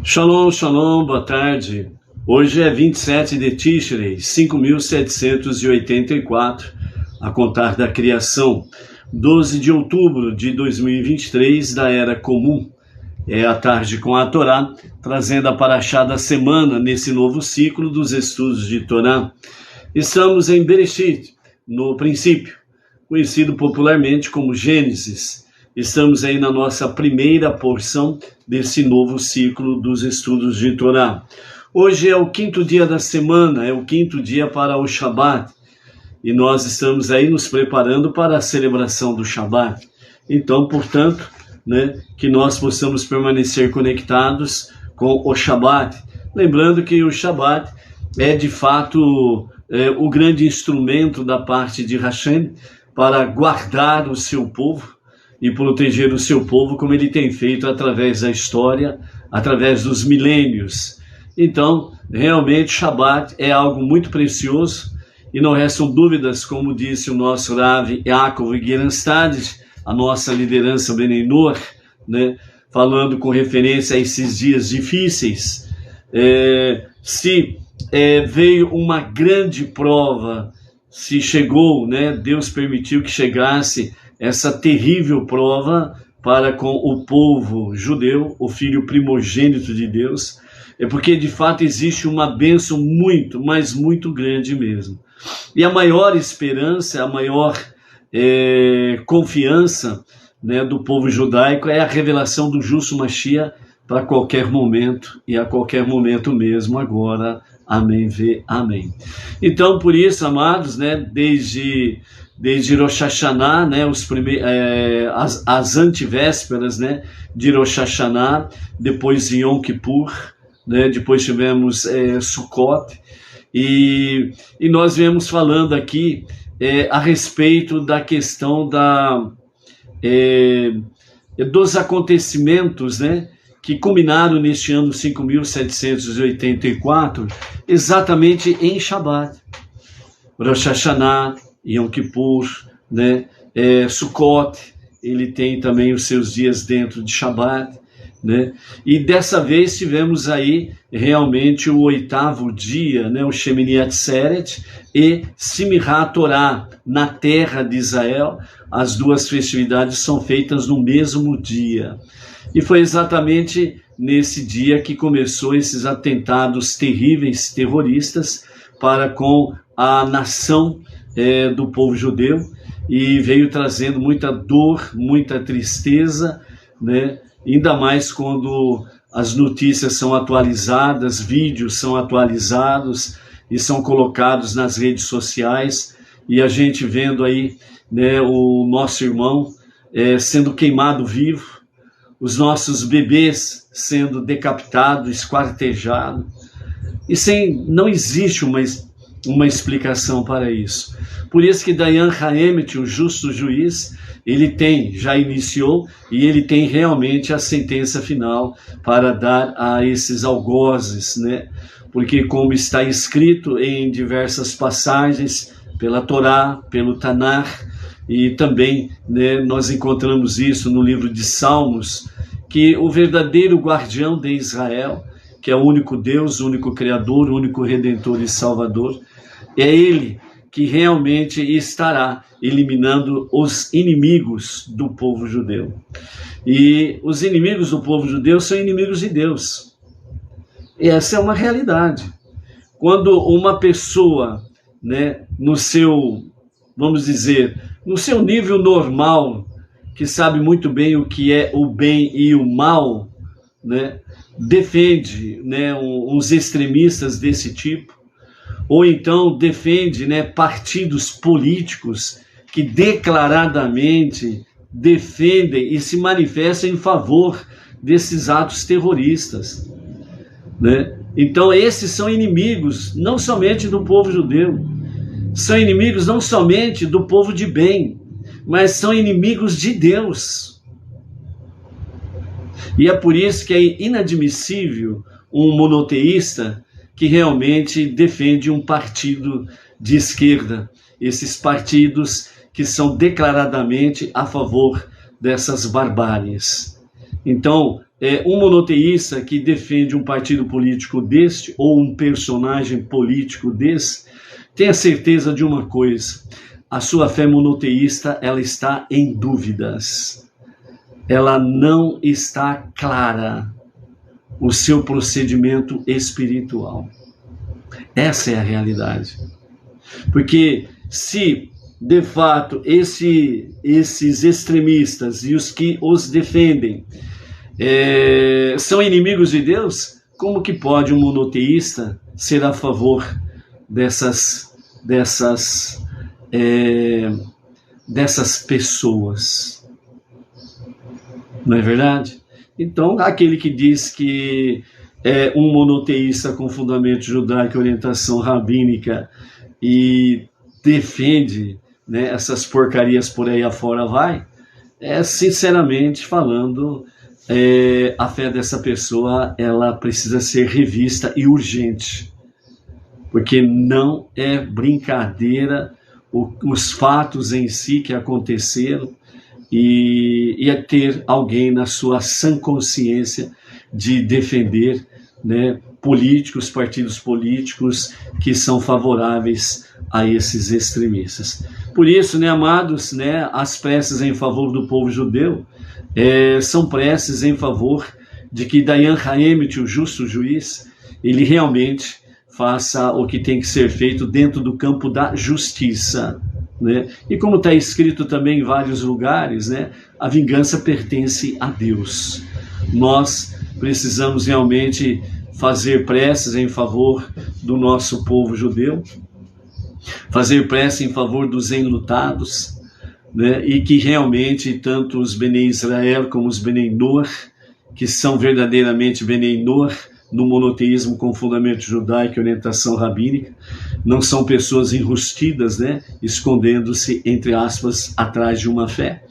Shalom, shalom, boa tarde. Hoje é 27 de Tishrei, 5.784, a contar da criação, 12 de outubro de 2023, da Era Comum. É a tarde com a Torá, trazendo a Parashá da semana nesse novo ciclo dos estudos de Torá. Estamos em Bereshit, no princípio, conhecido popularmente como Gênesis. Estamos aí na nossa primeira porção desse novo ciclo dos estudos de Torá. Hoje é o quinto dia da semana, é o quinto dia para o Shabat. E nós estamos aí nos preparando para a celebração do Shabat. Então, portanto, que nós possamos permanecer conectados com o Shabat. Lembrando que o Shabat é de fato o grande instrumento da parte de Hashem para guardar o seu povo e proteger o seu povo, como ele tem feito através da história, através dos milênios. Então, realmente, Shabat é algo muito precioso, e não restam dúvidas, como disse o nosso Rav Yaakov Gerenstad, a nossa liderança Benenor, falando com referência a esses dias difíceis, se veio uma grande prova, se chegou, Deus permitiu que chegasse essa terrível prova para com o povo judeu, o filho primogênito de Deus, é porque de fato existe uma bênção muito, mas muito grande mesmo. E a maior esperança, a maior confiança do povo judaico é a revelação do justo Mashiach para qualquer momento, e a qualquer momento mesmo agora. Amém, amém. Então, por isso, amados, desde Rosh Hashanah, as antevésperas, de Rosh Hashanah, depois de Yom Kippur, depois tivemos Sukkot, e nós viemos falando aqui a respeito da questão dos acontecimentos, que culminaram neste ano 5.784, exatamente em Shabat. Rosh Hashanah, Yom Kippur, Sukkot, ele tem também os seus dias dentro de Shabat, e dessa vez tivemos aí realmente o oitavo dia, o Shemini Atzeret e Simchat Torah, na terra de Israel. As duas festividades são feitas no mesmo dia. E foi exatamente nesse dia que começou esses atentados terríveis, terroristas, para com a nação do povo judeu, e veio trazendo muita dor, muita tristeza, ainda mais quando as notícias são atualizadas, vídeos são atualizados e são colocados nas redes sociais, e a gente vendo aí o nosso irmão sendo queimado vivo, os nossos bebês sendo decapitados, esquartejados, e não existe uma explicação para isso. Por isso que Dayan Haemet, o justo juiz, ele já iniciou, e ele tem realmente a sentença final para dar a esses algozes, porque como está escrito em diversas passagens, pela Torá, pelo Tanar, e também nós encontramos isso no livro de Salmos, que o verdadeiro guardião de Israel, que é o único Deus, o único Criador, o único Redentor e Salvador, é ele que realmente estará eliminando os inimigos do povo judeu. E os inimigos do povo judeu são inimigos de Deus. E essa é uma realidade. Quando uma pessoa, no seu, vamos dizer, no seu nível normal, que sabe muito bem o que é o bem e o mal, defende uns extremistas desse tipo, ou então defende partidos políticos que declaradamente defendem e se manifestam em favor desses atos terroristas. Então esses são inimigos não somente do povo judeu, são inimigos não somente do povo de bem, mas são inimigos de Deus. E é por isso que é inadmissível um monoteísta que realmente defende um partido de esquerda, esses partidos que são declaradamente a favor dessas barbáries. Então, um monoteísta que defende um partido político deste, ou um personagem político desse, tenha certeza de uma coisa: a sua fé monoteísta, ela está em dúvidas, ela não está clara, o seu procedimento espiritual. Essa é a realidade. Porque se, de fato, esses extremistas e os que os defendem são inimigos de Deus, como que pode um monoteísta ser a favor dessas pessoas? Não é verdade? Então, aquele que diz que é um monoteísta com fundamento judaico e orientação rabínica e defende, né, essas porcarias por aí afora vai, sinceramente falando, a fé dessa pessoa, ela precisa ser revista e urgente, porque não é brincadeira os fatos em si que aconteceram, e é ter alguém na sua sã consciência de defender, né, políticos, partidos políticos que são favoráveis a esses extremistas. Por isso, né, amados, né, as preces em favor do povo judeu são preces em favor de que Dayan Haemet, o justo juiz, ele realmente faça o que tem que ser feito dentro do campo da justiça, né? E como está escrito também em vários lugares, né, a vingança pertence a Deus. Nós precisamos realmente fazer preces em favor do nosso povo judeu, fazer prece em favor dos enlutados, né, e que realmente tanto os Benei Israel como os Benei Noach, que são verdadeiramente Benei Noach, no monoteísmo com fundamento judaico e orientação rabínica, não são pessoas enrustidas, né, escondendo-se, entre aspas, atrás de uma fé,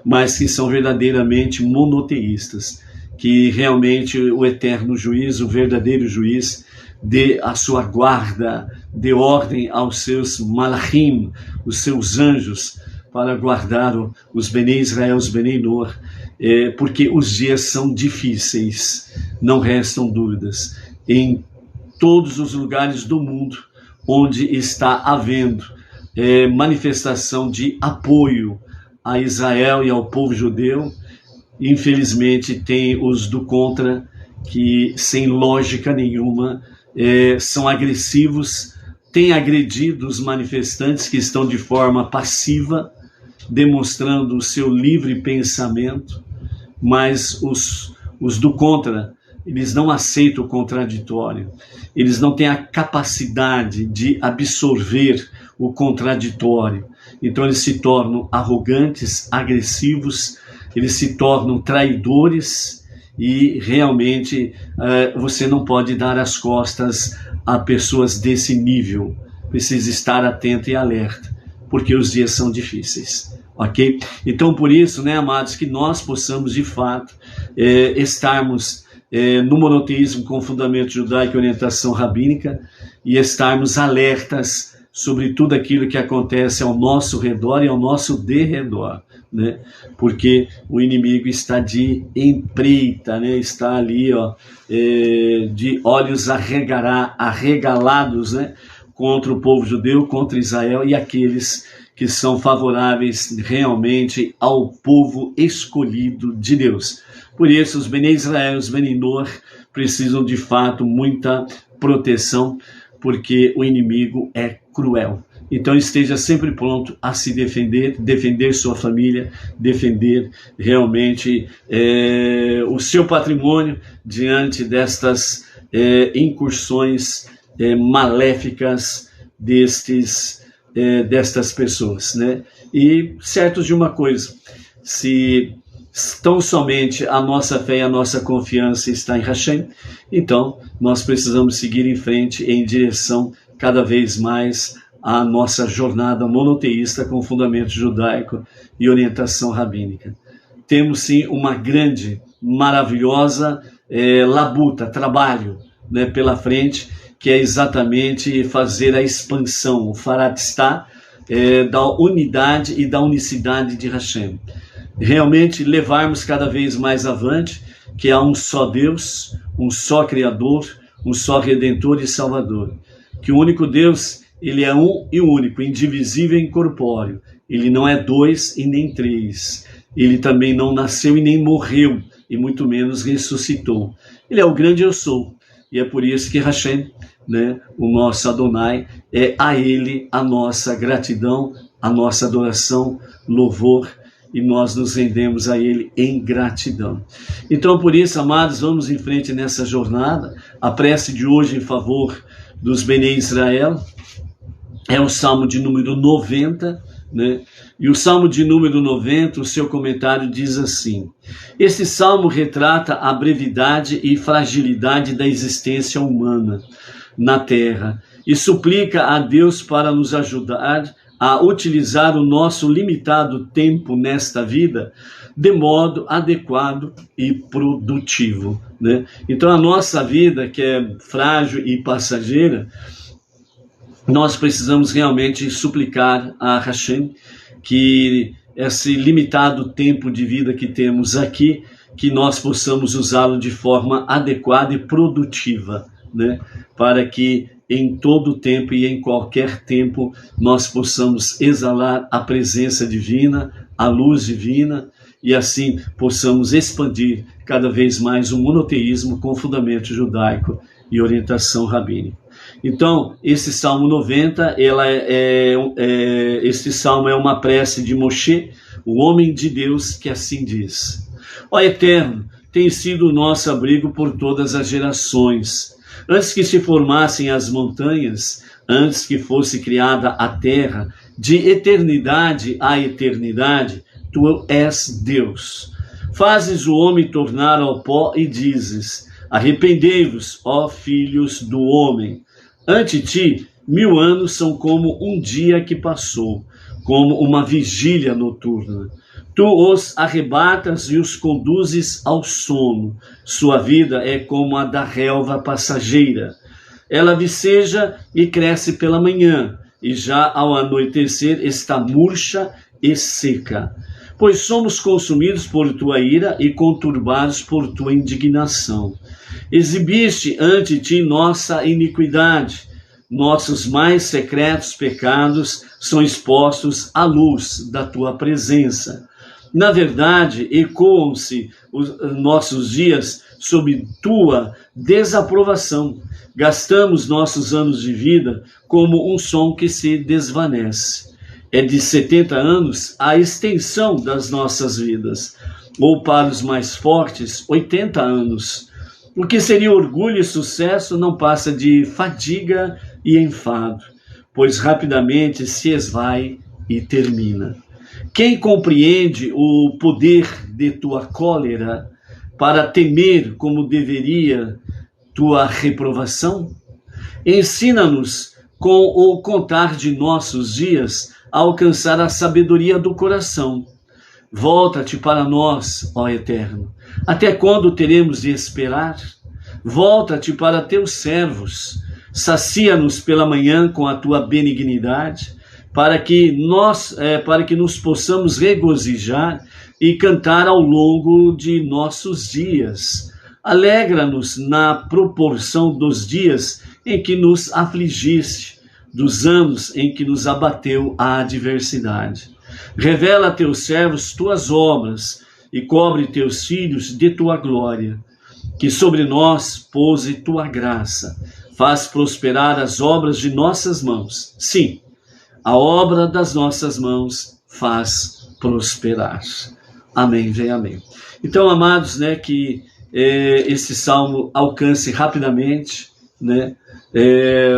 mas que são verdadeiramente monoteístas, que realmente o eterno juiz, o verdadeiro juiz, dê a sua guarda, dê ordem aos seus malachim, os seus anjos, para guardar os Benei Israel, os Benei Noach, porque os dias são difíceis, não restam dúvidas. Em todos os lugares do mundo onde está havendo manifestação de apoio a Israel e ao povo judeu, infelizmente tem os do contra que, sem lógica nenhuma, são agressivos, têm agredido os manifestantes que estão de forma passiva, demonstrando o seu livre pensamento, mas os do contra, eles não aceitam o contraditório, eles não têm a capacidade de absorver o contraditório, então eles se tornam arrogantes, agressivos, eles se tornam traidores, e realmente você não pode dar as costas a pessoas desse nível, precisa estar atento e alerta, porque os dias são difíceis, ok? Então por isso, né, amados, que nós possamos de fato estarmos no monoteísmo com fundamento judaico e orientação rabínica, e estarmos alertas sobre tudo aquilo que acontece ao nosso redor e ao nosso derredor, né? Porque o inimigo está de empreita, né? Está ali, ó, de olhos arregalados, né? Contra o povo judeu, contra Israel e aqueles que são favoráveis realmente ao povo escolhido de Deus. Por isso, os Benei Israel, os Benei Noach precisam de fato muita proteção, porque o inimigo é cruel. Então esteja sempre pronto a se defender, defender sua família, defender realmente o seu patrimônio diante destas incursões maléficas destas pessoas, né? E certos de uma coisa: se tão somente a nossa fé e a nossa confiança está em Hashem, então nós precisamos seguir em frente em direção cada vez mais à nossa jornada monoteísta com fundamento judaico e orientação rabínica. Temos sim uma grande, maravilhosa labuta, trabalho, né, pela frente, que é exatamente fazer a expansão, o faratistá, da unidade e da unicidade de Hashem. realmente levarmos cada vez mais avante que há um só Deus, um só Criador, um só Redentor e Salvador. Que o único Deus, ele é um e único, indivisível e incorpóreo. Ele não é dois e nem três. Ele também não nasceu e nem morreu, e muito menos ressuscitou. Ele é o grande eu sou. E é por isso que Hashem, né, o nosso Adonai, é a ele a nossa gratidão, a nossa adoração, louvor, e nós nos rendemos a ele em gratidão. Então, por isso, amados, vamos em frente nessa jornada. A prece de hoje em favor dos Bnei Israel é o Salmo de número 90, né? E o Salmo de número 90, o seu comentário diz assim: esse Salmo retrata a brevidade e fragilidade da existência humana na Terra e suplica a Deus para nos ajudar a utilizar o nosso limitado tempo nesta vida de modo adequado e produtivo, né? Então a nossa vida, que é frágil e passageira, nós precisamos realmente suplicar a Hashem que esse limitado tempo de vida que temos aqui, que nós possamos usá-lo de forma adequada e produtiva, né? Para que em todo tempo e em qualquer tempo nós possamos exalar a presença divina, a luz divina, e assim possamos expandir cada vez mais o monoteísmo com fundamento judaico e orientação rabínica. Então, esse Salmo 90, este Salmo é uma prece de Moshe, o homem de Deus, que assim diz: ó Eterno, tem sido o nosso abrigo por todas as gerações. Antes que se formassem as montanhas, antes que fosse criada a terra, de eternidade a eternidade, tu és Deus. Fazes o homem tornar ao pó e dizes: arrependei-vos, ó filhos do homem. Ante ti, 1000 anos são como um dia que passou, como uma vigília noturna. Tu os arrebatas e os conduzes ao sono. Sua vida é como a da relva passageira. Ela viceja e cresce pela manhã, e já ao anoitecer está murcha e seca. Pois somos consumidos por tua ira e conturbados por tua indignação. Exibiste ante ti nossa iniquidade. Nossos mais secretos pecados são expostos à luz da tua presença. Na verdade, ecoam-se os nossos dias sob tua desaprovação. Gastamos nossos anos de vida como um som que se desvanece. É de 70 anos a extensão das nossas vidas, ou para os mais fortes, 80 anos. O que seria orgulho e sucesso não passa de fadiga e enfado, pois rapidamente se esvai e termina. Quem compreende o poder de tua cólera para temer como deveria tua reprovação? Ensina-nos, com o contar de nossos dias, a alcançar a sabedoria do coração. Volta-te para nós, ó Eterno. Até quando teremos de esperar? Volta-te para teus servos. Sacia-nos pela manhã com a tua benignidade, para que nos possamos regozijar e cantar ao longo de nossos dias. Alegra-nos na proporção dos dias em que nos afligiste, dos anos em que nos abateu a adversidade. Revela a teus servos tuas obras e cobre teus filhos de tua glória. Que sobre nós pouse tua graça. Faz prosperar as obras de nossas mãos. Sim, a obra das nossas mãos faz prosperar. Amém, vem amém. Então, amados, né, que esse salmo alcance rapidamente, né,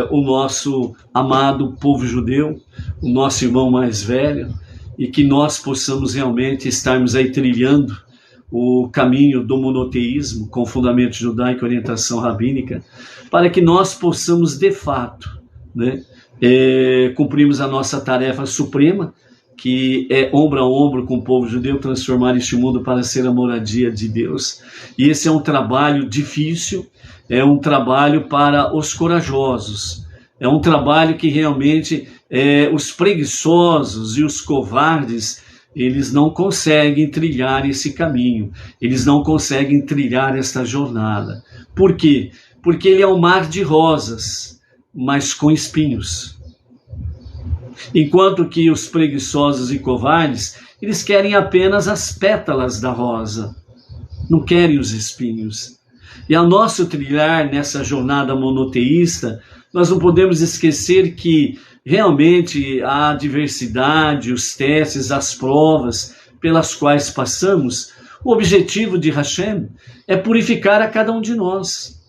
o nosso amado povo judeu, o nosso irmão mais velho, e que nós possamos realmente estarmos aí trilhando o caminho do monoteísmo com fundamento judaico e orientação rabínica, para que nós possamos de fato, né, cumprirmos a nossa tarefa suprema, que é ombro a ombro com o povo judeu, transformar este mundo para ser a moradia de Deus. E esse é um trabalho difícil, é um trabalho para os corajosos, é um trabalho que realmente os preguiçosos e os covardes eles não conseguem trilhar esse caminho, eles não conseguem trilhar esta jornada. Por quê? Porque ele é um mar de rosas, mas com espinhos. Enquanto que os preguiçosos e covardes, eles querem apenas as pétalas da rosa, não querem os espinhos. E ao nosso trilhar nessa jornada monoteísta, nós não podemos esquecer que realmente a adversidade, os testes, as provas pelas quais passamos, o objetivo de Hashem é purificar a cada um de nós,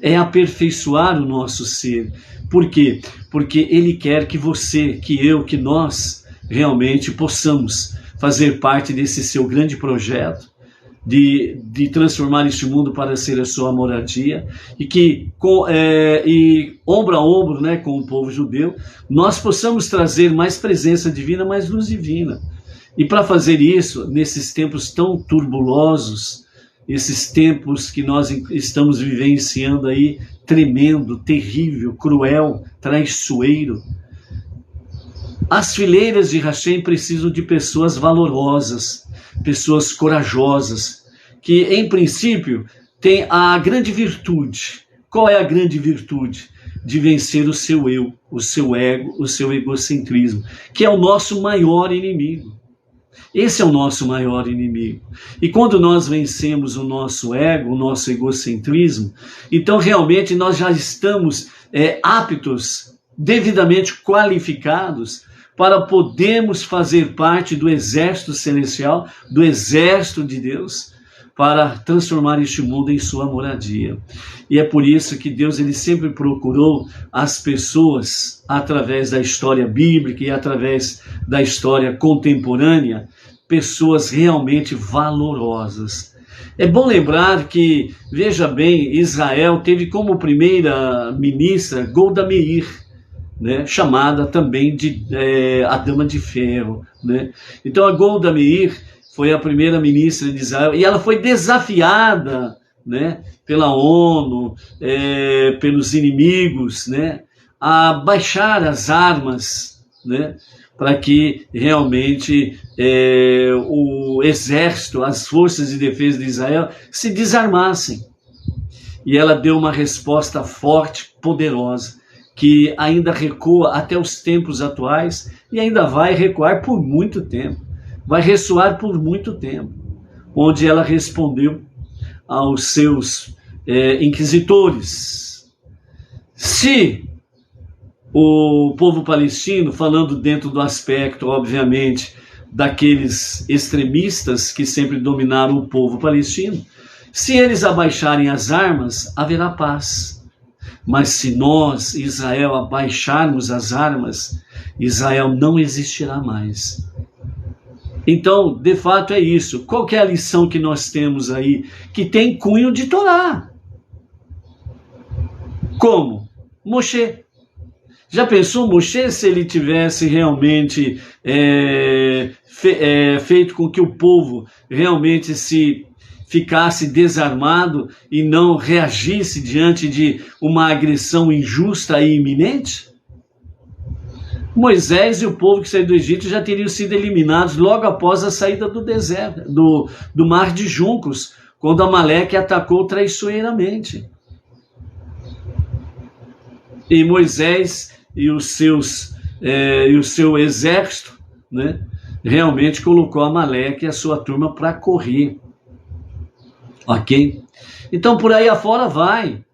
é aperfeiçoar o nosso ser. Por quê? Porque Ele quer que você, que eu, que nós realmente possamos fazer parte desse seu grande projeto, de transformar este mundo para ser a sua moradia, e que ombro a ombro, né, com o povo judeu, nós possamos trazer mais presença divina, mais luz divina. E para fazer isso, nesses tempos tão turbulosos, esses tempos que nós estamos vivenciando aí, tremendo, terrível, cruel, traiçoeiro, as fileiras de Hashem precisam de pessoas valorosas, pessoas corajosas, que em princípio têm a grande virtude. Qual é a grande virtude? De vencer o seu eu, o seu ego, o seu egocentrismo, que é o nosso maior inimigo. Esse é o nosso maior inimigo. E quando nós vencemos o nosso ego, o nosso egocentrismo, então realmente nós já estamos aptos, devidamente qualificados, para podermos fazer parte do exército celestial, do exército de Deus, para transformar este mundo em sua moradia. E é por isso que Deus ele sempre procurou as pessoas, através da história bíblica e através da história contemporânea, pessoas realmente valorosas. É bom lembrar que, veja bem, Israel teve como primeira ministra Golda Meir, né, chamada também de a Dama de Ferro. Né? Então a Golda Meir foi a primeira ministra de Israel e ela foi desafiada, né, pela ONU, pelos inimigos, né, a baixar as armas, né, para que realmente o exército, as forças de defesa de Israel se desarmassem. E ela deu uma resposta forte, poderosa, que ainda recua até os tempos atuais e ainda vai recuar por muito tempo, vai ressoar por muito tempo, onde ela respondeu aos seus inquisitores. Se o povo palestino, falando dentro do aspecto, obviamente, daqueles extremistas que sempre dominaram o povo palestino, se eles abaixarem as armas, haverá paz. Mas se nós, Israel, abaixarmos as armas, Israel não existirá mais. Então, de fato é isso. Qual que é a lição que nós temos aí? Que tem cunho de Torá. Como? Moshe. Já pensou Moshe se ele tivesse realmente feito com que o povo realmente se ficasse desarmado e não reagisse diante de uma agressão injusta e iminente? Moisés e o povo que saiu do Egito já teriam sido eliminados logo após a saída do deserto, do mar de juncos, quando Amaleque atacou traiçoeiramente. E Moisés e o seu exército, né, realmente colocou Amaleque e a sua turma para correr. Ok? Então por aí afora vai.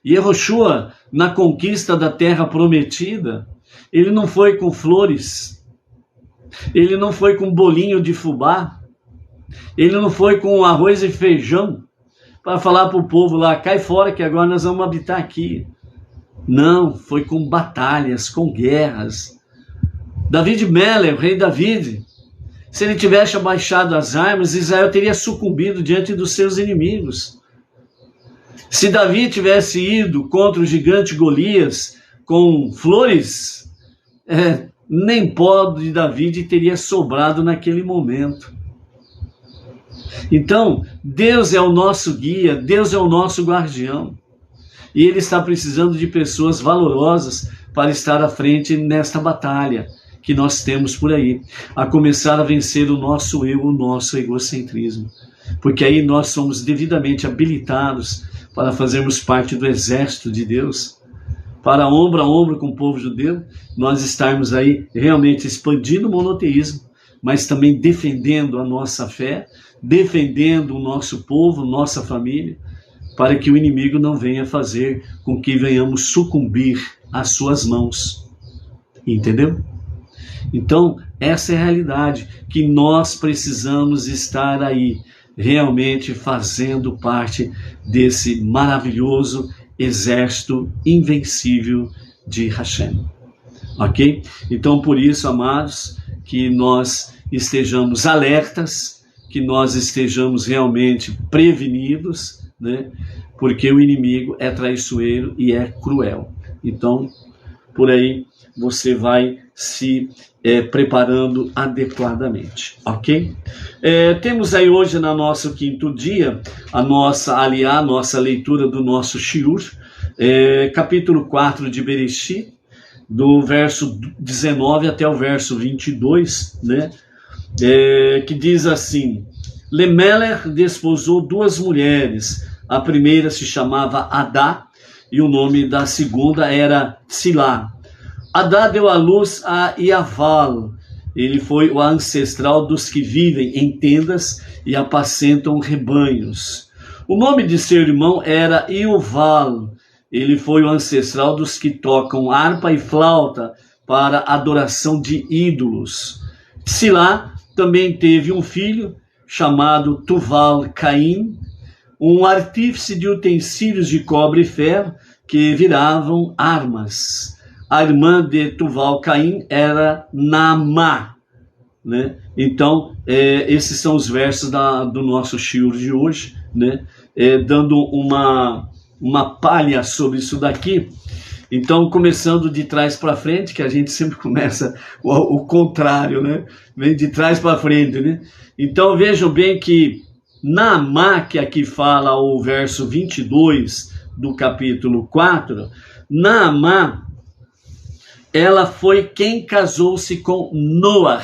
E Yehoshua, na conquista da terra prometida, ele não foi com flores, ele não foi com bolinho de fubá, ele não foi com arroz e feijão para falar para o povo lá, cai fora que agora nós vamos habitar aqui. Não, foi com batalhas, com guerras. David Meller, o rei David, se ele tivesse abaixado as armas, Israel teria sucumbido diante dos seus inimigos. Se Davi tivesse ido contra o gigante Golias com flores, nem pó de Davi teria sobrado naquele momento. Então, Deus é o nosso guia, Deus é o nosso guardião. E Ele está precisando de pessoas valorosas para estar à frente nesta batalha. que nós temos por aí, a começar a vencer o nosso eu, o nosso egocentrismo, porque aí nós somos devidamente habilitados para fazermos parte do exército de Deus, para ombro a ombro com o povo judeu, nós estarmos aí realmente expandindo o monoteísmo, mas também defendendo a nossa fé, defendendo o nosso povo, nossa família, para que o inimigo não venha fazer com que venhamos sucumbir às suas mãos. Entendeu? Então, essa é a realidade, que nós precisamos estar aí, realmente fazendo parte desse maravilhoso exército invencível de Hashem. Ok? Então, por isso, amados, que nós estejamos alertas, que nós estejamos realmente prevenidos, né? Porque o inimigo é traiçoeiro e é cruel. Então, por aí, você vai se preparando adequadamente, ok? Temos aí hoje, no nosso quinto dia, a nossa leitura do nosso Shiur, capítulo 4 de Bereshit, do verso 19 até o verso 22, né? Que diz assim: Lemelech desposou duas mulheres, a primeira se chamava Adá, e o nome da segunda era Tzilá. Adá deu à luz a Iaval, ele foi o ancestral dos que vivem em tendas e apacentam rebanhos. O nome de seu irmão era Iuval, ele foi o ancestral dos que tocam harpa e flauta para adoração de ídolos. Tzilá também teve um filho chamado Tuval-Caim, um artífice de utensílios de cobre e ferro que viravam armas. A irmã de Tuval-Caim era Naamá, né? Então, esses são os versos do nosso shiur de hoje, né? Dando uma palha sobre isso daqui. Então, começando de trás para frente, que a gente sempre começa o contrário, né? Vem de trás para frente, né? Então, vejam bem que Naamá, que aqui fala o verso 22 do capítulo 4, Naamá, ela foi quem casou-se com Noah.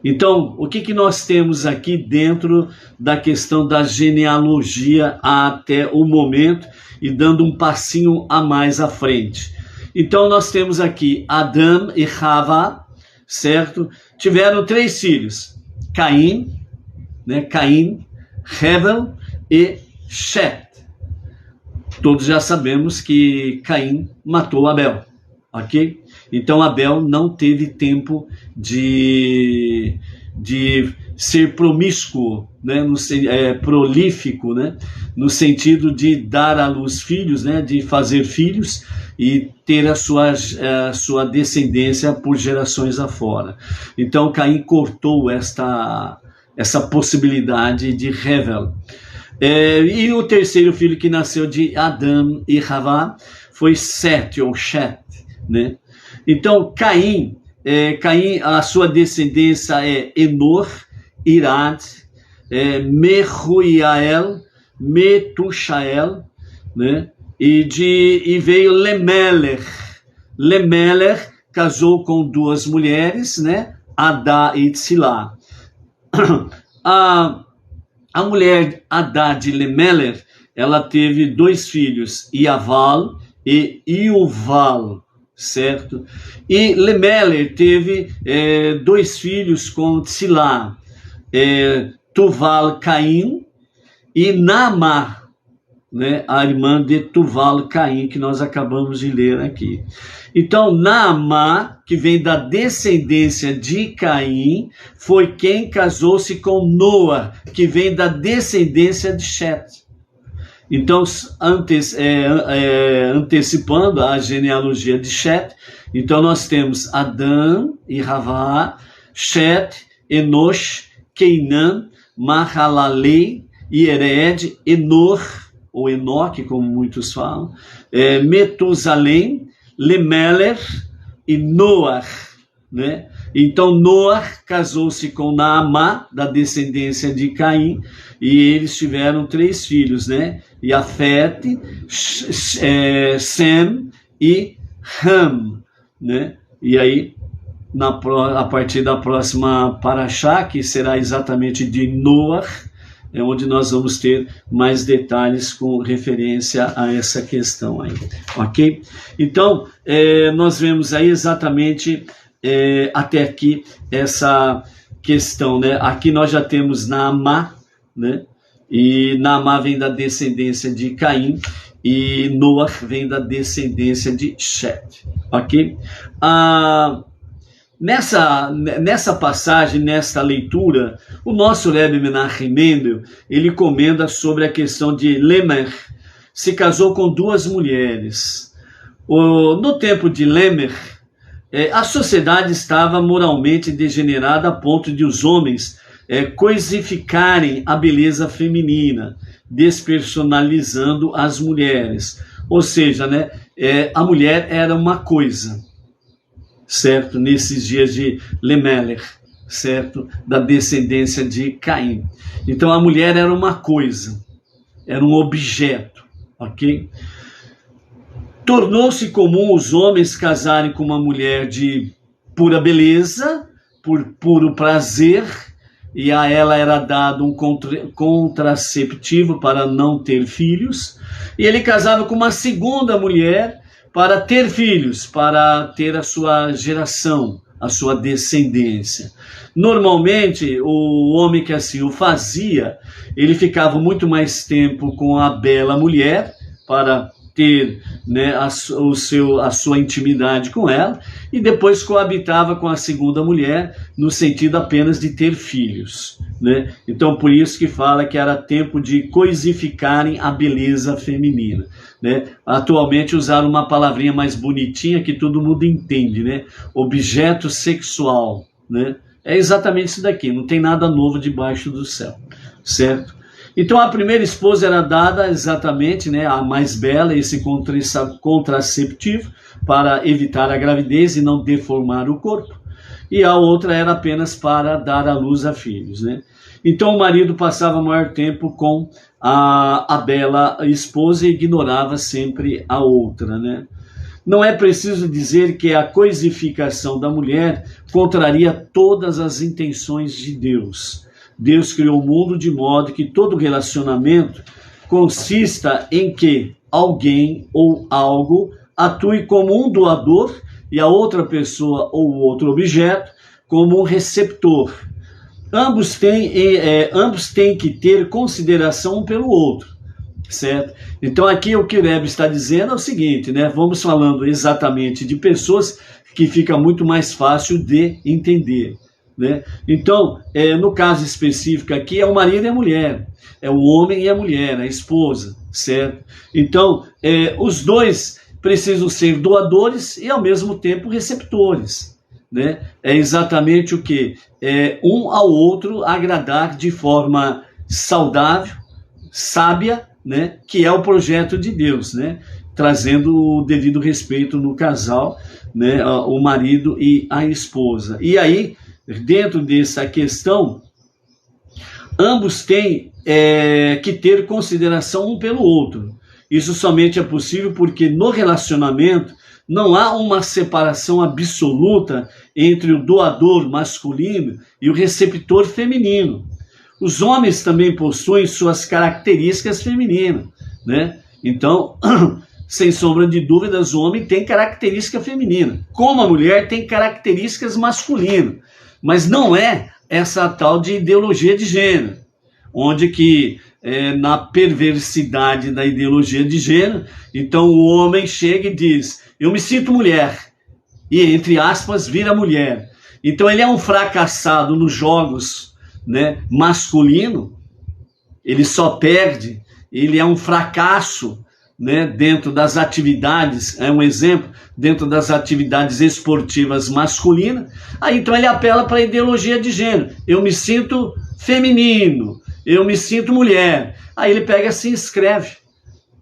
Então, o que nós temos aqui dentro da questão da genealogia até o momento e dando um passinho a mais à frente? Então, nós temos aqui Adão e Havá, certo? Tiveram 3 filhos, Caim, né? Caim, Hevel e Shet. Todos já sabemos que Caim matou Abel. Ok? Então Abel não teve tempo de ser promíscuo, né? Prolífico, né? No sentido de dar à luz filhos, né? De fazer filhos e ter a sua descendência por gerações afora. Então Caim cortou essa possibilidade de Hevel. E o terceiro filho que nasceu de Adão e Havá foi Set ou Shet, né? Então Caim, a sua descendência é Enor, Irad, Mehuiael, Metushael, né? E veio Lemelech. Lemelech casou com 2 mulheres, né? Adá e Tzilá. A mulher Adá de Lemelech, ela teve 2 filhos, Iaval e Iuval, certo? E Lemelech teve 2 filhos com Tzilá, Tuval-Caim e Naamá, né? A irmã de Tuval-Caim, que nós acabamos de ler aqui. Então, Naamá, que vem da descendência de Caim, foi quem casou-se com Noah, que vem da descendência de Shet. Então, antecipando a genealogia de Shet, então nós temos Adão e Havá, Shet, Enosh, Queinã, Mahalalel, Yered, Enor, ou Enoque, como muitos falam, Metusalém, Lemelech e Noah, né? Então Noah casou-se com Naamá, da descendência de Caim, e eles tiveram 3 filhos, né? Yafete, Sem e Ham, né? E aí a partir da próxima Parashá, que será exatamente de Noah, é onde nós vamos ter mais detalhes com referência a essa questão aí, ok? Então, nós vemos aí exatamente até aqui essa questão, né? Aqui nós já temos Naamá, né? E Naamá vem da descendência de Caim, e Noah vem da descendência de Shet, ok? Nessa passagem, nesta leitura, o nosso Rebbe Menachem Mendel, ele comenta sobre a questão de Lemer, se casou com 2 mulheres. No tempo de Lemer, a sociedade estava moralmente degenerada a ponto de os homens coisificarem a beleza feminina, despersonalizando as mulheres. Ou seja, né, a mulher era uma coisa, certo? Nesses dias de Lemeler, certo? Da descendência de Caim. Então a mulher era uma coisa, era um objeto, ok? Tornou-se comum os homens casarem com uma mulher de pura beleza, por puro prazer, e a ela era dado um contraceptivo para não ter filhos, e ele casava com uma segunda mulher para ter filhos, para ter a sua geração, a sua descendência. Normalmente, o homem que assim o fazia, ele ficava muito mais tempo com a bela mulher, para ter, né, a sua intimidade com ela, e depois coabitava com a segunda mulher, no sentido apenas de ter filhos, né? Então, por isso que fala que era tempo de coisificarem a beleza feminina, né? Atualmente usaram uma palavrinha mais bonitinha que todo mundo entende, né? Objeto sexual, né? É exatamente isso daqui, não tem nada novo debaixo do céu, certo? Então a primeira esposa era dada exatamente, né, a mais bela, esse contraceptivo para evitar a gravidez e não deformar o corpo, e a outra era apenas para dar à luz a filhos, né? Então o marido passava maior tempo com a bela esposa e ignorava sempre a outra, né? Não é preciso dizer que a coisificação da mulher contraria todas as intenções de Deus. Deus criou o mundo de modo que todo relacionamento consista em que alguém ou algo atue como um doador e a outra pessoa ou outro objeto como um receptor. Ambos têm que ter consideração um pelo outro, certo? Então aqui o que o Rebbe está dizendo é o seguinte, né? Vamos falando exatamente de pessoas que fica muito mais fácil de entender, né? Então, no caso específico aqui, é o marido e a mulher, é o homem e a mulher, a esposa, certo? Então, os dois precisam ser doadores e, ao mesmo tempo, receptores, né? É exatamente o que? Um ao outro agradar de forma saudável, sábia, né? Que é o projeto de Deus, né? Trazendo o devido respeito no casal, né? O marido e a esposa. E aí, dentro dessa questão, ambos têm que ter consideração um pelo outro. Isso somente é possível porque no relacionamento não há uma separação absoluta entre o doador masculino e o receptor feminino. Os homens também possuem suas características femininas, né? Então, sem sombra de dúvidas, o homem tem característica feminina, como a mulher tem características masculinas. Mas não é essa tal de ideologia de gênero, onde que na perversidade da ideologia de gênero, então o homem chega e diz, eu me sinto mulher, e entre aspas vira mulher. Então ele é um fracassado nos jogos, né, masculino, ele só perde, ele é um fracasso, né, dentro das atividades, é um exemplo, dentro das atividades esportivas masculinas. Aí então ele apela para a ideologia de gênero, eu me sinto feminino, eu me sinto mulher. Aí ele pega e se inscreve,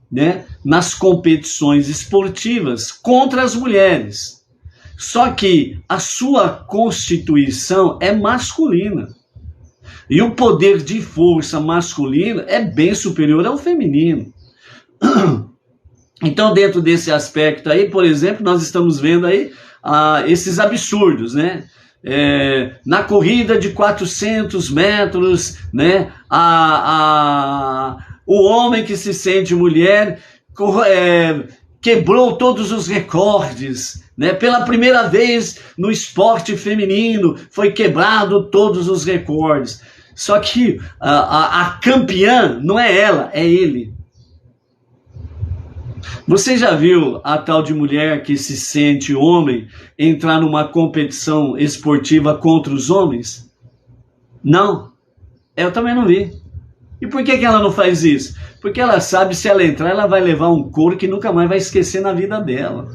né, nas competições esportivas contra as mulheres. Só que a sua constituição é masculina. E o poder de força masculino é bem superior ao feminino. Então, dentro desse aspecto aí, por exemplo, nós estamos vendo aí esses absurdos, né? Na corrida de 400 metros, né? O homem que se sente mulher quebrou todos os recordes, né? Pela primeira vez no esporte feminino foi quebrado todos os recordes. Só que a campeã não é ela, é ele. Você já viu a tal de mulher que se sente homem entrar numa competição esportiva contra os homens? Não, eu também não vi. E por que ela não faz isso? Porque ela sabe, se ela entrar, ela vai levar um couro que nunca mais vai esquecer na vida dela.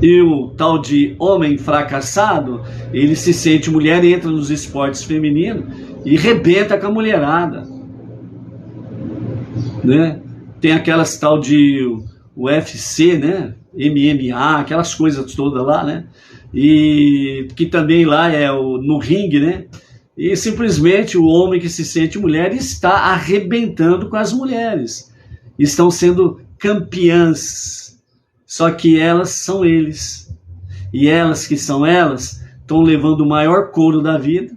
E o tal de homem fracassado, ele se sente mulher, entra nos esportes femininos e rebenta com a mulherada, né? Tem aquelas tal de UFC, né? MMA, aquelas coisas todas lá, né? E que também lá é no ringue, né? E simplesmente o homem que se sente mulher está arrebentando com as mulheres. Estão sendo campeãs. Só que elas são eles. E elas que são elas estão levando o maior couro da vida.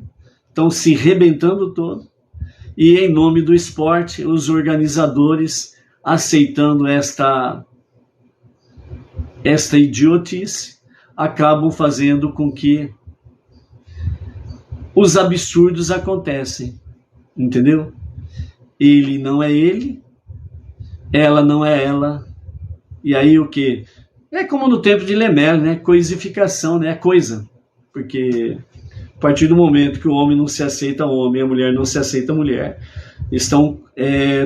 Estão se rebentando todo. E em nome do esporte, os organizadores aceitando esta idiotice, acabam fazendo com que os absurdos acontecem, entendeu? Ele não é ele, ela não é ela, e aí o que? É como no tempo de Lemer, né? Coisificação, né? Coisa, porque a partir do momento que o homem não se aceita homem, a mulher não se aceita mulher, estão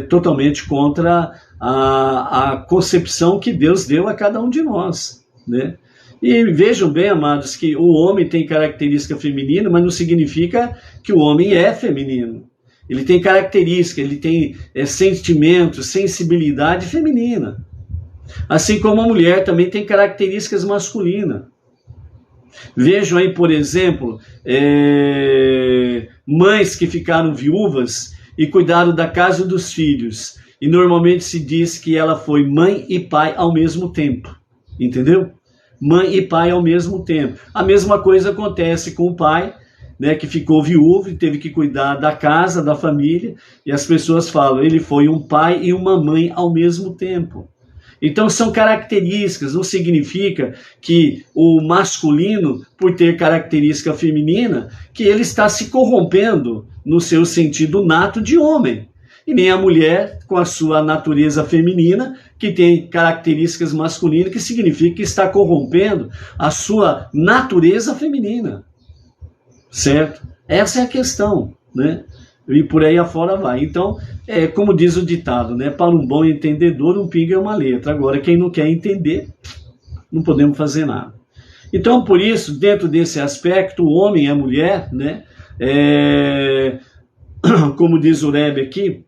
totalmente contra a concepção que Deus deu a cada um de nós, né? E vejam bem, amados, que o homem tem característica feminina, mas não significa que o homem é feminino. Ele tem característica, ele tem sentimentos, sensibilidade feminina. Assim como a mulher também tem características masculinas. Vejam aí, por exemplo, mães que ficaram viúvas e cuidaram da casa e dos filhos. E normalmente se diz que ela foi mãe e pai ao mesmo tempo. Entendeu? Mãe e pai ao mesmo tempo. A mesma coisa acontece com o pai, né, que ficou viúvo e teve que cuidar da casa, da família. E as pessoas falam, ele foi um pai e uma mãe ao mesmo tempo. Então são características, não significa que o masculino, por ter característica feminina, que ele está se corrompendo no seu sentido nato de homem. E nem a mulher, com a sua natureza feminina, que tem características masculinas, que significa que está corrompendo a sua natureza feminina. Certo? Essa é a questão, né? E por aí afora vai. Então, como diz o ditado, né? Para um bom entendedor, um pingo é uma letra. Agora, quem não quer entender, não podemos fazer nada. Então, por isso, dentro desse aspecto, o homem e a mulher, né? Como diz o Rebbe aqui,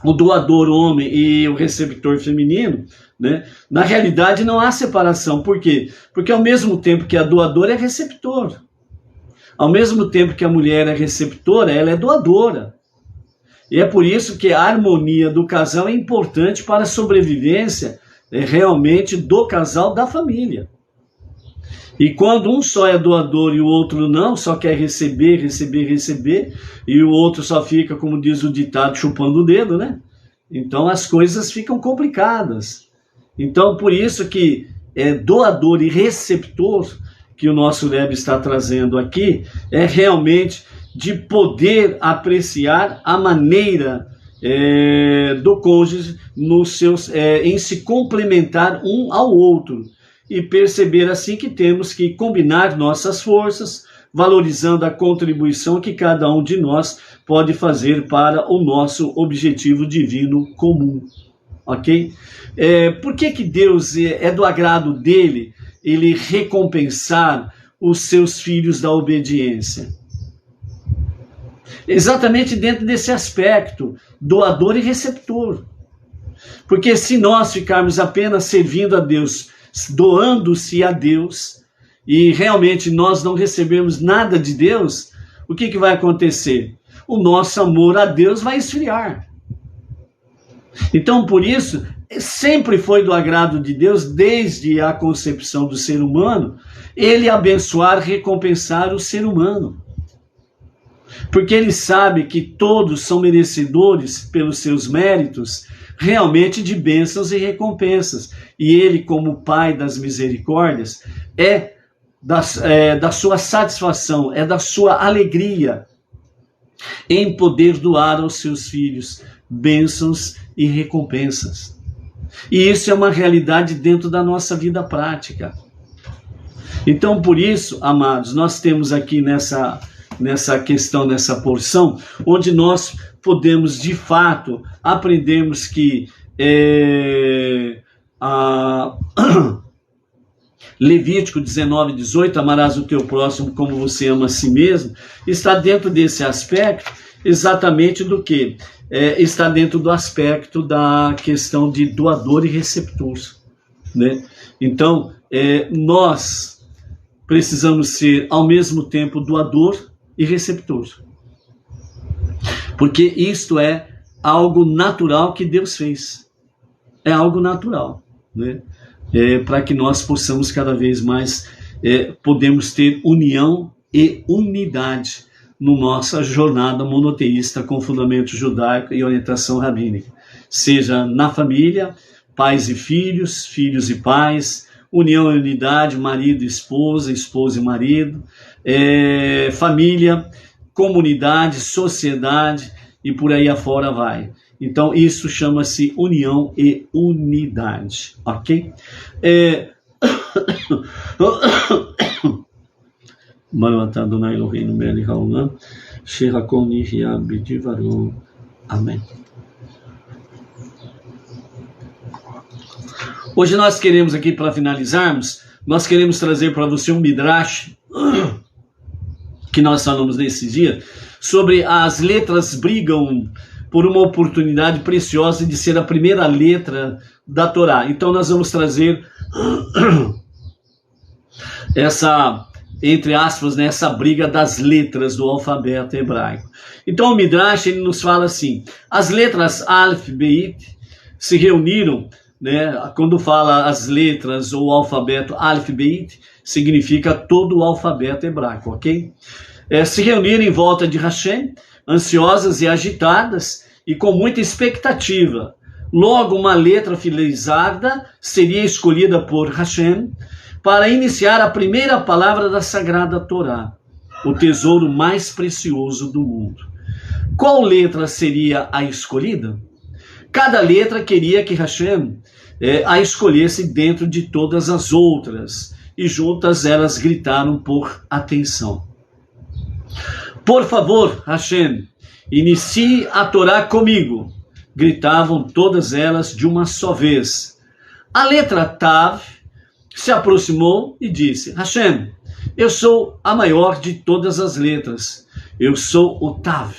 o doador homem e o receptor feminino, né? Na realidade não há separação. Por quê? Porque ao mesmo tempo que a doadora é receptor, ao mesmo tempo que a mulher é receptora, ela é doadora. E é por isso que a harmonia do casal é importante para a sobrevivência realmente do casal, da família. E quando um só é doador e o outro não, só quer receber, receber, receber, e o outro só fica, como diz o ditado, chupando o dedo, né? Então as coisas ficam complicadas. Então por isso que doador e receptor, que o nosso Rebbe está trazendo aqui, é realmente de poder apreciar a maneira do cônjuge em se complementar um ao outro. E perceber assim que temos que combinar nossas forças, valorizando a contribuição que cada um de nós pode fazer para o nosso objetivo divino comum. Ok? Por que Deus é do agrado dele, ele recompensar os seus filhos da obediência? Exatamente dentro desse aspecto, doador e receptor. Porque se nós ficarmos apenas servindo a Deus, doando-se a Deus, e realmente nós não recebemos nada de Deus, o que vai acontecer? O nosso amor a Deus vai esfriar. Então, por isso, sempre foi do agrado de Deus, desde a concepção do ser humano, ele abençoar, recompensar o ser humano. Porque ele sabe que todos são merecedores, pelos seus méritos, realmente de bênçãos e recompensas. E ele, como Pai das misericórdias, é da sua satisfação, é da sua alegria em poder doar aos seus filhos bênçãos e recompensas. E isso é uma realidade dentro da nossa vida prática. Então, por isso, amados, nós temos aqui nessa questão, nessa porção, onde nós podemos, de fato, aprendermos que Levítico 19:18, amarás o teu próximo como você ama a si mesmo, está dentro desse aspecto exatamente do que? Está dentro do aspecto da questão de doador e receptor, né? Então, nós precisamos ser, ao mesmo tempo, doador e receptor. Porque isto é algo natural que Deus fez. É algo natural, né? Para que nós possamos cada vez mais podemos ter união e unidade na nossa jornada monoteísta com fundamento judaico e orientação rabínica. Seja na família, pais e filhos, filhos e pais, união e unidade, marido e esposa e marido, família, comunidade, sociedade e por aí afora vai. Então, isso chama-se união e unidade, ok? Amém. Hoje nós queremos aqui, para finalizarmos, nós queremos trazer para você um midrash que nós falamos nesse dia, sobre as letras brigam por uma oportunidade preciosa de ser a primeira letra da Torá. Então nós vamos trazer essa, entre aspas, né, essa briga das letras do alfabeto hebraico. Então o Midrash ele nos fala assim, as letras Aleph, Beit se reuniram, né, quando fala as letras ou o alfabeto Aleph, Beit, significa todo o alfabeto hebraico, ok? Se reuniram em volta de Hashem, ansiosas e agitadas, e com muita expectativa. Logo, uma letra filizada seria escolhida por Hashem para iniciar a primeira palavra da Sagrada Torá, o tesouro mais precioso do mundo. Qual letra seria a escolhida? Cada letra queria que Hashem a escolhesse dentro de todas as outras, e juntas elas gritaram por atenção. Por favor, Hashem, inicie a Torá comigo, gritavam todas elas de uma só vez. A letra Tav se aproximou e disse, Hashem, eu sou a maior de todas as letras, eu sou o Tav,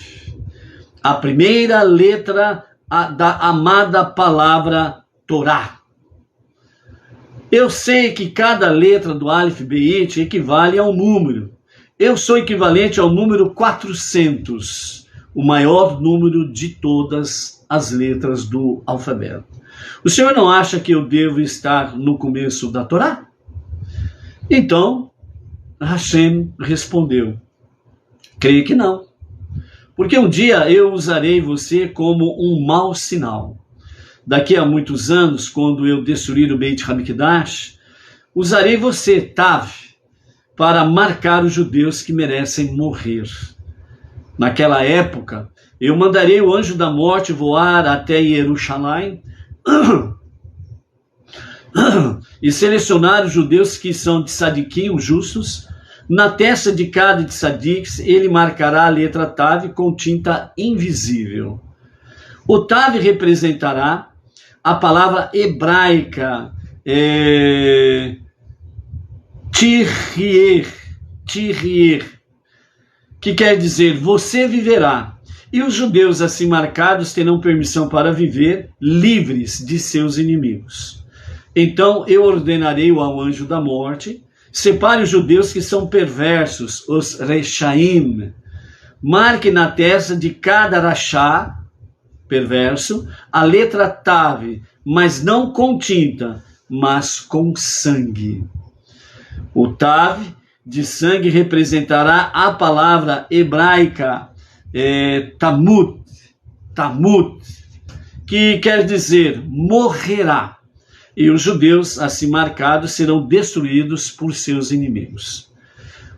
a primeira letra da amada palavra Torá. Eu sei que cada letra do Aleph Beit equivale a um número. Eu sou equivalente ao número 400, o maior número de todas as letras do alfabeto. O senhor não acha que eu devo estar no começo da Torá? Então, Hashem respondeu, creio que não. Porque um dia eu usarei você como um mau sinal. Daqui a muitos anos, quando eu destruir o Beit HaMikdash, usarei você, Tav, para marcar os judeus que merecem morrer. Naquela época, eu mandarei o anjo da morte voar até Jerusalém e selecionar os judeus que são de Sadiquim, os justos. Na testa de cada de Sadiques, ele marcará a letra Tav com tinta invisível. O Tav representará a palavra hebraica Tirrier, que quer dizer você viverá. E os judeus assim marcados terão permissão para viver livres de seus inimigos. Então eu ordenarei ao anjo da morte, separe os judeus que são perversos, os Rechaim, marque na testa de cada Rachá, perverso, a letra Tav, mas não com tinta, mas com sangue. O Tav de sangue representará a palavra hebraica Tamut, que quer dizer morrerá. E os judeus, assim marcados, serão destruídos por seus inimigos.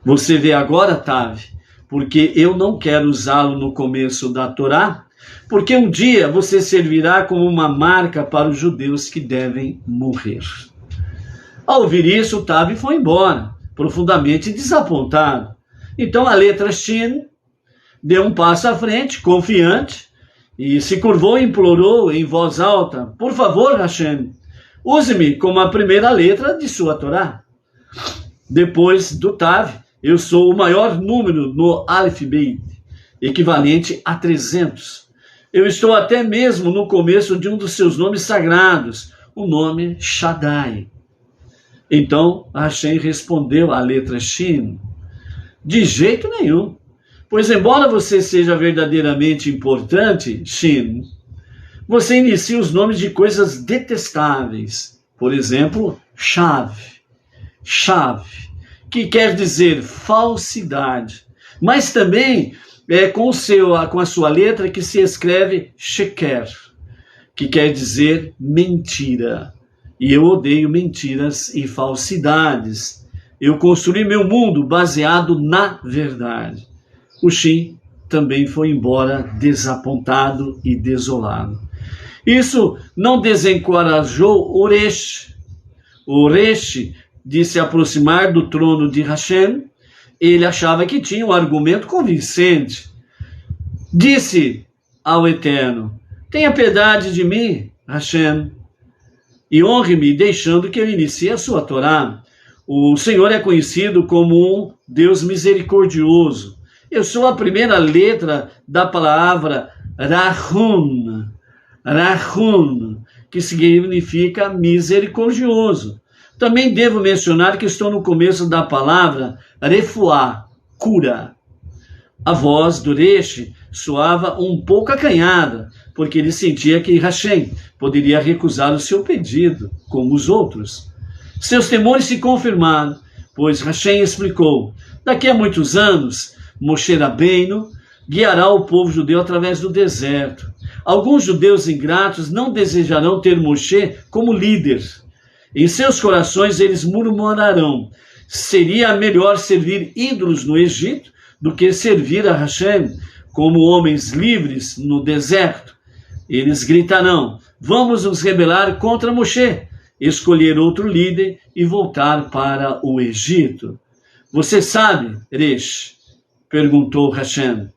Você vê agora, Tav, porque eu não quero usá-lo no começo da Torá, porque um dia você servirá como uma marca para os judeus que devem morrer. Ao ouvir isso, Tav foi embora, profundamente desapontado. Então a letra Shin deu um passo à frente, confiante, e se curvou e implorou em voz alta: por favor, Hashem, use-me como a primeira letra de sua Torá. Depois do Tav, eu sou o maior número no Aleph Beit, equivalente a 300. Eu estou até mesmo no começo de um dos seus nomes sagrados, o nome Shaddai. Então Hashem respondeu à letra Shin: de jeito nenhum, pois embora você seja verdadeiramente importante, Shin, você inicia os nomes de coisas detestáveis. Por exemplo, Shav, que quer dizer falsidade, mas também com a sua letra que se escreve Sheker, que quer dizer mentira. E eu odeio mentiras e falsidades. Eu construí meu mundo baseado na verdade. O Shin também foi embora desapontado e desolado. Isso não desencorajou o Resh. O Resh de se aproximar do trono de Hashem. Ele achava que tinha um argumento convincente. Disse ao Eterno: tenha piedade de mim, Hashem, e honre-me deixando que eu inicie a sua Torá. O Senhor é conhecido como um Deus misericordioso. Eu sou a primeira letra da palavra Rahun, que significa misericordioso. Também devo mencionar que estou no começo da palavra Refuá, cura. A voz do Resh soava um pouco acanhada, porque ele sentia que Hashem poderia recusar o seu pedido, como os outros. Seus temores se confirmaram, pois Hashem explicou: daqui a muitos anos, Moshe Rabbeinu guiará o povo judeu através do deserto. Alguns judeus ingratos não desejarão ter Moshe como líder. Em seus corações eles murmurarão: seria melhor servir ídolos no Egito do que servir a Hashem como homens livres no deserto. Eles gritarão: vamos nos rebelar contra Moshe, escolher outro líder e voltar para o Egito. Você sabe, Resh, perguntou Hashem,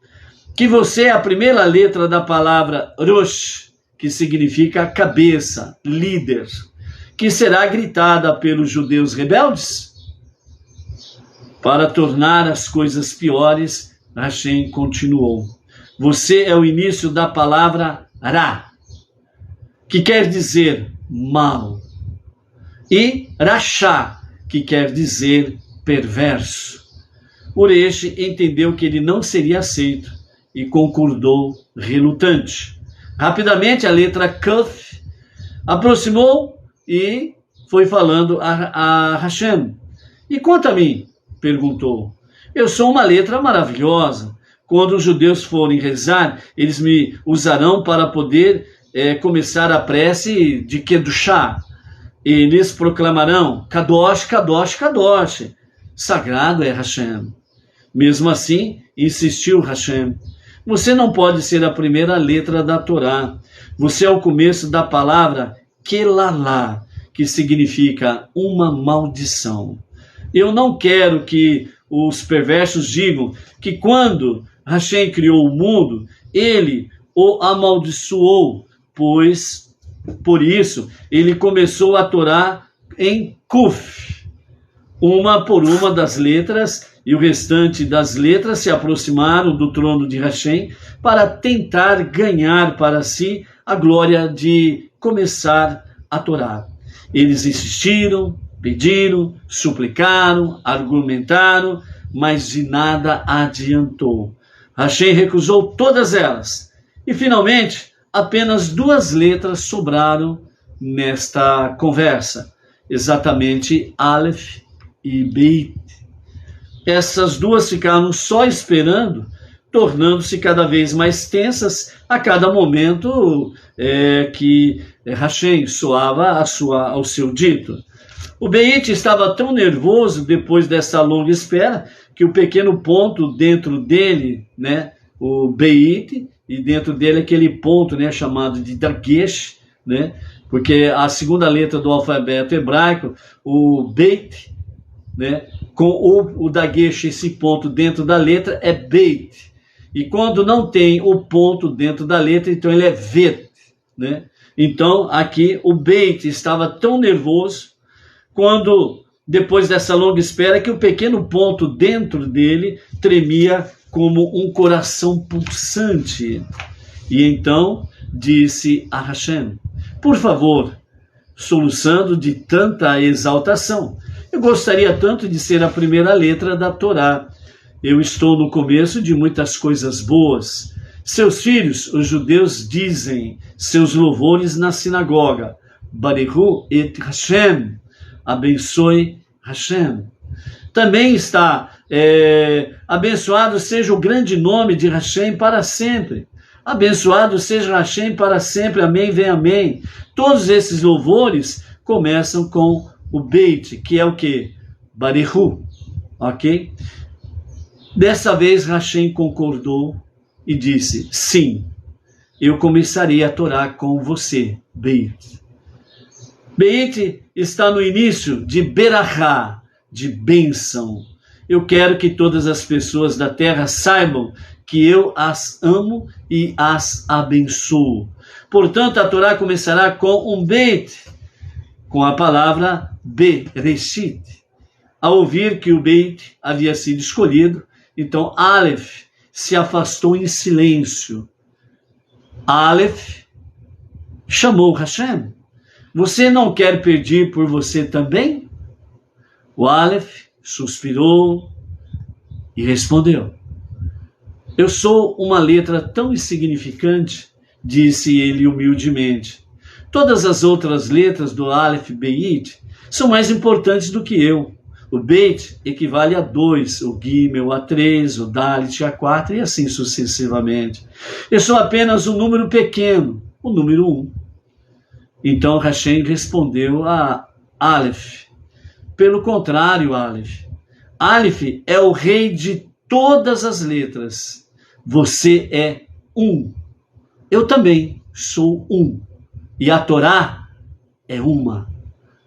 que você é a primeira letra da palavra Rosh, que significa cabeça, líder, que será gritada pelos judeus rebeldes? Para tornar as coisas piores, Hashem continuou: você é o início da palavra Ra, que quer dizer mal, e Rashá, que quer dizer perverso. Uresh entendeu que ele não seria aceito e concordou relutante. Rapidamente a letra Kaf aproximou e foi falando a Hashem. E quanto a mim? Perguntou. Eu sou uma letra maravilhosa. Quando os judeus forem rezar, eles me usarão para poder começar a prece de Kedushá. Eles proclamarão: Kadosh, Kadosh, Kadosh. Sagrado é Hashem. Mesmo assim, insistiu Hashem: você não pode ser a primeira letra da Torá. Você é o começo da palavra Kelalá, que significa uma maldição. Eu não quero que os perversos digam que quando Hashem criou o mundo, ele o amaldiçoou, pois, por isso, ele começou a Torá em Kuf, uma por uma das letras, e o restante das letras se aproximaram do trono de Hashem para tentar ganhar para si a glória de começar a Torá. Eles insistiram, pediram, suplicaram, argumentaram, mas de nada adiantou. Hashem recusou todas elas. E finalmente, apenas 2 letras sobraram nesta conversa, exatamente Aleph e Beit. Essas 2 ficaram só esperando, tornando-se cada vez mais tensas a cada momento que Hashem soava ao seu dito. O Beit estava tão nervoso depois dessa longa espera que o pequeno ponto dentro dele, né, o Beit, e dentro dele aquele ponto, né, chamado de Dagesh, né, porque a segunda letra do alfabeto hebraico, o Beit, né, com o Dagesh, esse ponto dentro da letra, é Beit. E quando não tem o ponto dentro da letra, então ele é Vet, né? Então, aqui, o Beit estava tão nervoso, quando, depois dessa longa espera, que o pequeno ponto dentro dele tremia como um coração pulsante. E então, disse a Hashem, por favor, soluçando de tanta exaltação, eu gostaria tanto de ser a primeira letra da Torá. Eu estou no começo de muitas coisas boas. Seus filhos, os judeus, dizem seus louvores na sinagoga. Barehu et Hashem. Abençoe Hashem. Também está abençoado seja o grande nome de Hashem para sempre. Abençoado seja Hashem para sempre. Amém, vem amém. Todos esses louvores começam com o Beit, que é o quê? Barehu. Ok? Dessa vez Hashem concordou e disse, sim, eu começarei a Torá com você, Beit. Beit está no início de Berachá, de bênção. Eu quero que todas as pessoas da terra saibam que eu as amo e as abençoo. Portanto, a Torá começará com um Beit, com a palavra Bereshit. Ao ouvir que o Beit havia sido escolhido, então Aleph se afastou em silêncio. Aleph chamou Hashem. Você não quer pedir por você também? O Aleph suspirou e respondeu. Eu sou uma letra tão insignificante, disse ele humildemente. Todas as outras letras do Aleph Beit são mais importantes do que eu. O Beit equivale a 2, o Gimel a 3, o Dalit a 4 e assim sucessivamente. Eu sou apenas um número pequeno, o número 1. Então Hashem respondeu a Aleph. Pelo contrário, Aleph. Aleph é o rei de todas as letras. Você é 1. Eu também sou 1. E a Torá é uma.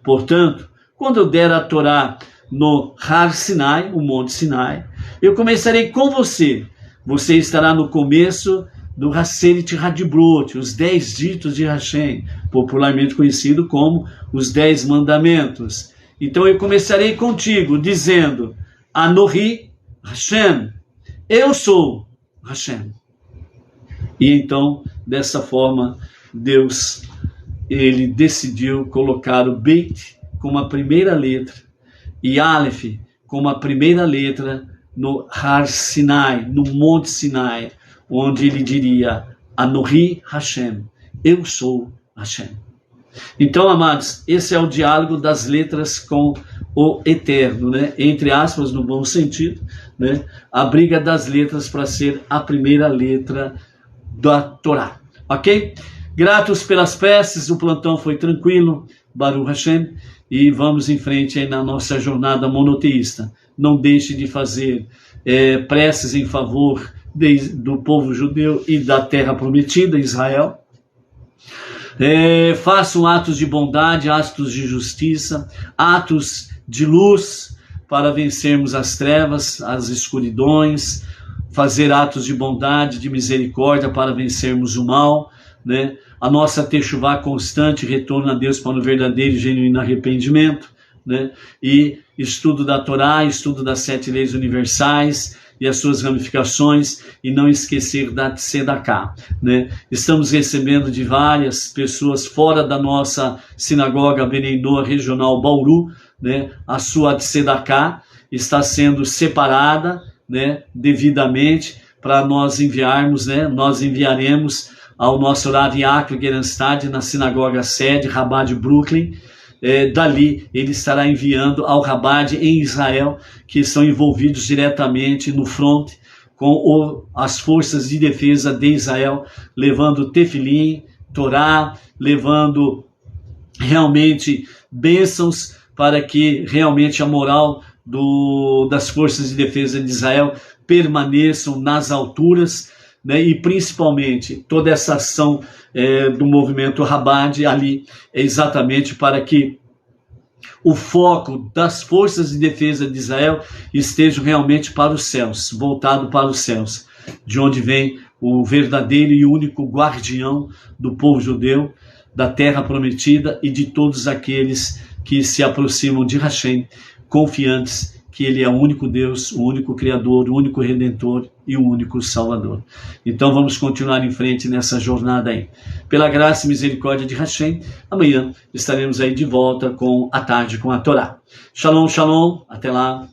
Portanto, quando eu der a Torá no Har Sinai, o Monte Sinai, eu começarei com você. Você estará no começo do Haseret Hadibrot, os 10 ditos de Hashem, popularmente conhecido como os 10 mandamentos. Então eu começarei contigo, dizendo, Anohi Hashem, eu sou Hashem. E então, dessa forma, Deus, ele decidiu colocar o Beit como a primeira letra e Aleph como a primeira letra no Har Sinai, no Monte Sinai, onde ele diria, Anohi Hashem, eu sou Hashem. Então, amados, esse é o diálogo das letras com o Eterno, né? Entre aspas, no bom sentido, né? A briga das letras para ser a primeira letra da Torá, ok? Gratos pelas preces, o plantão foi tranquilo, Baruch Hashem, e vamos em frente aí na nossa jornada monoteísta. Não deixe de fazer preces em favor do povo judeu e da terra prometida, Israel. Façam atos de bondade, atos de justiça, atos de luz para vencermos as trevas, as escuridões, fazer atos de bondade, de misericórdia para vencermos o mal, né? A nossa techuvá constante, retorno a Deus para o verdadeiro e genuíno arrependimento, né? E estudo da Torá, estudo das 7 leis universais e as suas ramificações, e não esquecer da Tzedaká, né? Estamos recebendo de várias pessoas fora da nossa sinagoga Benei Noa regional Bauru, né? A sua Tzedaká está sendo separada, né? Devidamente para nós enviarmos, né? Nós enviaremos ao nosso Rav Yaakov Gerenstad, na sinagoga sede, Rabá de Brooklyn. Dali ele estará enviando ao Rabad em Israel, que estão envolvidos diretamente no front com as forças de defesa de Israel, levando tefilim, Torá, levando realmente bênçãos para que realmente a moral das forças de defesa de Israel permaneçam nas alturas, né? E principalmente toda essa ação do movimento Rabad ali é exatamente para que o foco das forças de defesa de Israel esteja realmente para os céus, voltado para os céus, de onde vem o verdadeiro e único guardião do povo judeu, da terra prometida e de todos aqueles que se aproximam de Hashem, confiantes que ele é o único Deus, o único Criador, o único Redentor e o único Salvador. Então vamos continuar em frente nessa jornada aí. Pela graça e misericórdia de Hashem, amanhã estaremos aí de volta com a tarde com a Torá. Shalom, shalom, até lá.